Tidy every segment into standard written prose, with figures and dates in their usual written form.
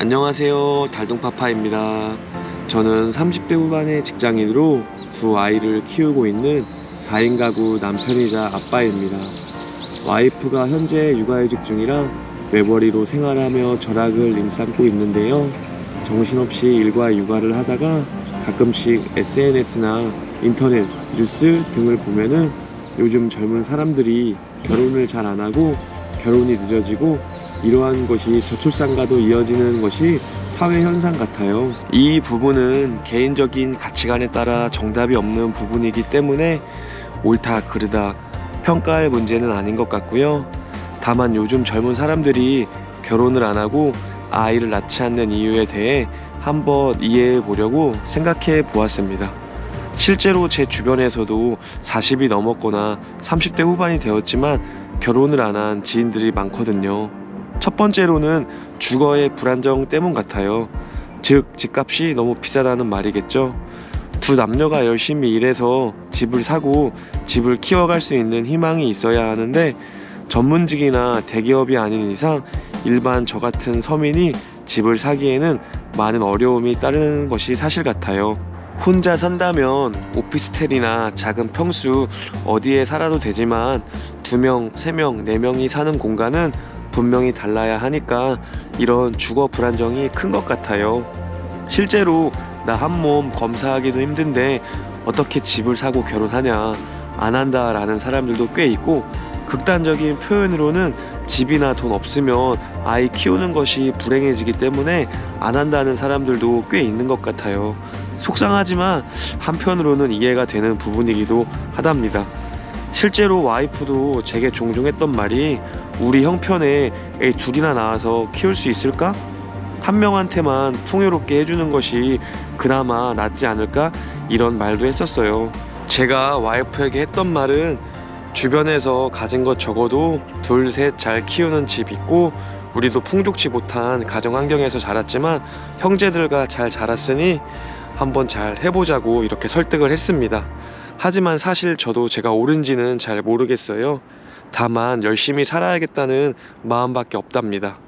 안녕하세요, 달동파파입니다. 저는 30대 후반의 직장인으로 두 아이를 키우고 있는 4인 가구 남편이자 아빠입니다. 와이프가 현재 육아휴직 중이라 외벌이로 생활하며 절약을 임삼고 있는데요. 정신없이 일과 육아를 하다가 가끔씩 SNS나 인터넷, 뉴스 등을 보면은 요즘 젊은 사람들이 결혼을 잘 안 하고 결혼이 늦어지고 이러한 것이 저출산과도 이어지는 것이 사회 현상 같아요. 이 부분은 개인적인 가치관에 따라 정답이 없는 부분이기 때문에 옳다 그르다 평가할 문제는 아닌 것 같고요. 다만 요즘 젊은 사람들이 결혼을 안 하고 아이를 낳지 않는 이유에 대해 한번 이해해 보려고 생각해 보았습니다. 실제로 제 주변에서도 40이 넘었거나 30대 후반이 되었지만 결혼을 안 한 지인들이 많거든요. 첫 번째로는 주거의 불안정 때문 같아요. 즉 집값이 너무 비싸다는 말이겠죠. 두 남녀가 열심히 일해서 집을 사고 집을 키워갈 수 있는 희망이 있어야 하는데 전문직이나 대기업이 아닌 이상 일반 저 같은 서민이 집을 사기에는 많은 어려움이 따르는 것이 사실 같아요. 혼자 산다면 오피스텔이나 작은 평수 어디에 살아도 되지만 2명, 3명, 4명이 사는 공간은 분명히 달라야 하니까 이런 주거 불안정이 큰 것 같아요. 실제로 나 한 몸 검사하기도 힘든데 어떻게 집을 사고 결혼하냐, 안 한다 라는 사람들도 꽤 있고, 극단적인 표현으로는 집이나 돈 없으면 아이 키우는 것이 불행해지기 때문에 안 한다는 사람들도 꽤 있는 것 같아요. 속상하지만 한편으로는 이해가 되는 부분이기도 하답니다. 실제로 와이프도 제게 종종 했던 말이 우리 형편에 애 둘이나 낳아서 키울 수 있을까? 한 명한테만 풍요롭게 해주는 것이 그나마 낫지 않을까? 이런 말도 했었어요. 제가 와이프에게 했던 말은 주변에서 가진 것 적어도 둘, 셋 잘 키우는 집 있고 우리도 풍족치 못한 가정 환경에서 자랐지만 형제들과 잘 자랐으니 한번 잘 해보자고 이렇게 설득을 했습니다. 하지만 사실 저도 제가 옳은지는 잘 모르겠어요. 다만 열심히 살아야겠다는 마음밖에 없답니다.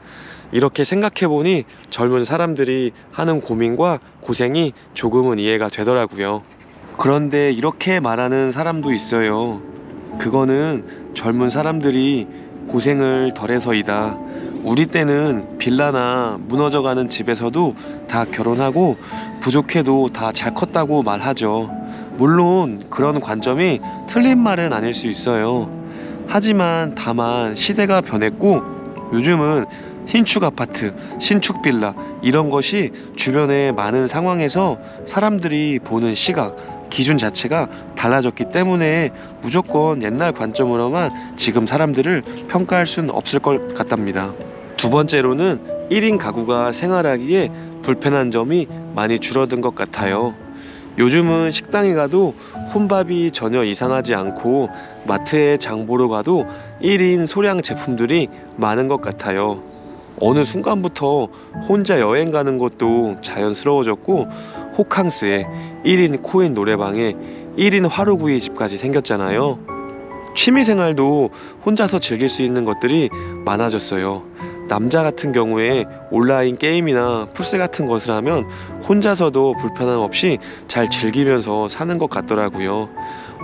이렇게 생각해보니 젊은 사람들이 하는 고민과 고생이 조금은 이해가 되더라고요. 그런데 이렇게 말하는 사람도 있어요. 그거는 젊은 사람들이 고생을 덜해서이다. 우리 때는 빌라나 무너져가는 집에서도 다 결혼하고 부족해도 다 잘 컸다고 말하죠. 물론 그런 관점이 틀린 말은 아닐 수 있어요. 하지만 다만 시대가 변했고 요즘은 신축 아파트, 신축 빌라 이런 것이 주변에 많은 상황에서 사람들이 보는 시각, 기준 자체가 달라졌기 때문에 무조건 옛날 관점으로만 지금 사람들을 평가할 수는 없을 것 같답니다. 두 번째로는 1인 가구가 생활하기에 불편한 점이 많이 줄어든 것 같아요. 요즘은 식당에 가도 혼밥이 전혀 이상하지 않고 마트에 장 보러 가도 1인 소량 제품들이 많은 것 같아요. 어느 순간부터 혼자 여행 가는 것도 자연스러워졌고 호캉스에 1인 코인 노래방에 1인 화로구이 집까지 생겼잖아요. 취미생활도 혼자서 즐길 수 있는 것들이 많아졌어요. 남자 같은 경우에 온라인 게임이나 플스 같은 것을 하면 혼자서도 불편함 없이 잘 즐기면서 사는 것 같더라고요.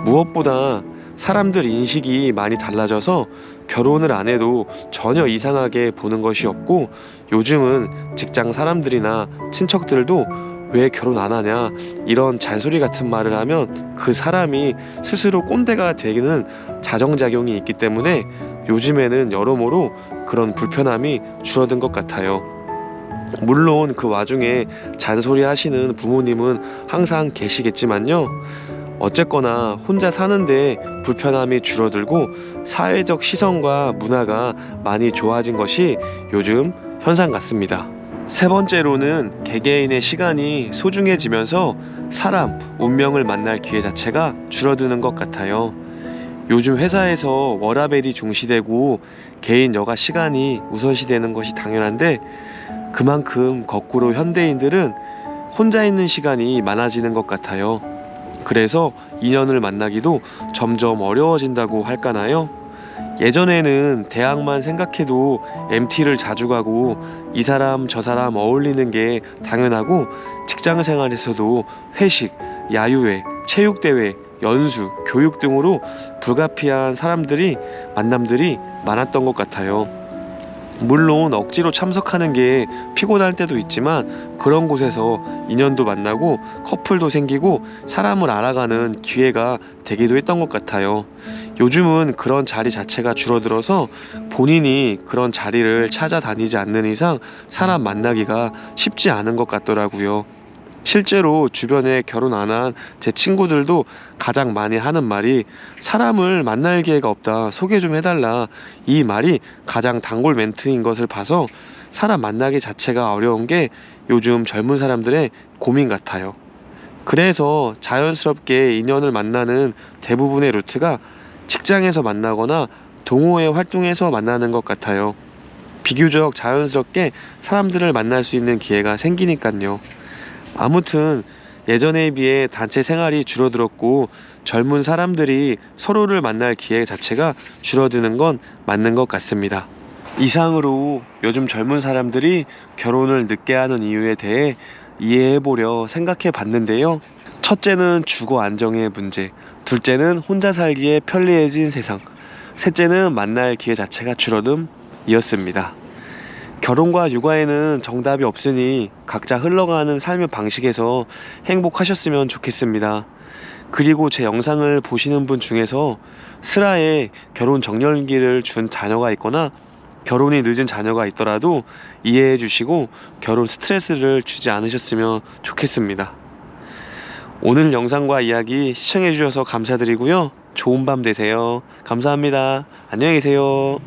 무엇보다 사람들 인식이 많이 달라져서 결혼을 안 해도 전혀 이상하게 보는 것이 없고 요즘은 직장 사람들이나 친척들도 왜 결혼 안 하냐 이런 잔소리 같은 말을 하면 그 사람이 스스로 꼰대가 되는 자정작용이 있기 때문에 요즘에는 여러모로 그런 불편함이 줄어든 것 같아요. 물론 그 와중에 잔소리 하시는 부모님은 항상 계시겠지만요. 어쨌거나 혼자 사는데 불편함이 줄어들고 사회적 시선과 문화가 많이 좋아진 것이 요즘 현상 같습니다. 세 번째로는 개개인의 시간이 소중해지면서 사람, 운명을 만날 기회 자체가 줄어드는 것 같아요. 요즘 회사에서 워라밸이 중시되고 개인 여가 시간이 우선시되는 것이 당연한데 그만큼 거꾸로 현대인들은 혼자 있는 시간이 많아지는 것 같아요. 그래서 인연을 만나기도 점점 어려워진다고 할까나요? 예전에는 대학만 생각해도 MT를 자주 가고 이 사람 저 사람 어울리는 게 당연하고 직장 생활에서도 회식, 야유회, 체육대회, 연수, 교육 등으로 불가피한 만남들이 많았던 것 같아요. 물론 억지로 참석하는 게 피곤할 때도 있지만 그런 곳에서 인연도 만나고 커플도 생기고 사람을 알아가는 기회가 되기도 했던 것 같아요. 요즘은 그런 자리 자체가 줄어들어서 본인이 그런 자리를 찾아다니지 않는 이상 사람 만나기가 쉽지 않은 것 같더라고요. 실제로 주변에 결혼 안 한 제 친구들도 가장 많이 하는 말이 사람을 만날 기회가 없다, 소개 좀 해달라, 이 말이 가장 단골 멘트인 것을 봐서 사람 만나기 자체가 어려운 게 요즘 젊은 사람들의 고민 같아요. 그래서 자연스럽게 인연을 만나는 대부분의 루트가 직장에서 만나거나 동호회 활동에서 만나는 것 같아요. 비교적 자연스럽게 사람들을 만날 수 있는 기회가 생기니까요. 아무튼 예전에 비해 단체 생활이 줄어들었고 젊은 사람들이 서로를 만날 기회 자체가 줄어드는 건 맞는 것 같습니다. 이상으로 요즘 젊은 사람들이 결혼을 늦게 하는 이유에 대해 이해해보려 생각해 봤는데요. 첫째는 주거 안정의 문제, 둘째는 혼자 살기에 편리해진 세상, 셋째는 만날 기회 자체가 줄어듦이었습니다. 결혼과 육아에는 정답이 없으니 각자 흘러가는 삶의 방식에서 행복하셨으면 좋겠습니다. 그리고 제 영상을 보시는 분 중에서 슬하에 결혼 정년기를 준 자녀가 있거나 결혼이 늦은 자녀가 있더라도 이해해 주시고 결혼 스트레스를 주지 않으셨으면 좋겠습니다. 오늘 영상과 이야기 시청해 주셔서 감사드리고요. 좋은 밤 되세요. 감사합니다. 안녕히 계세요.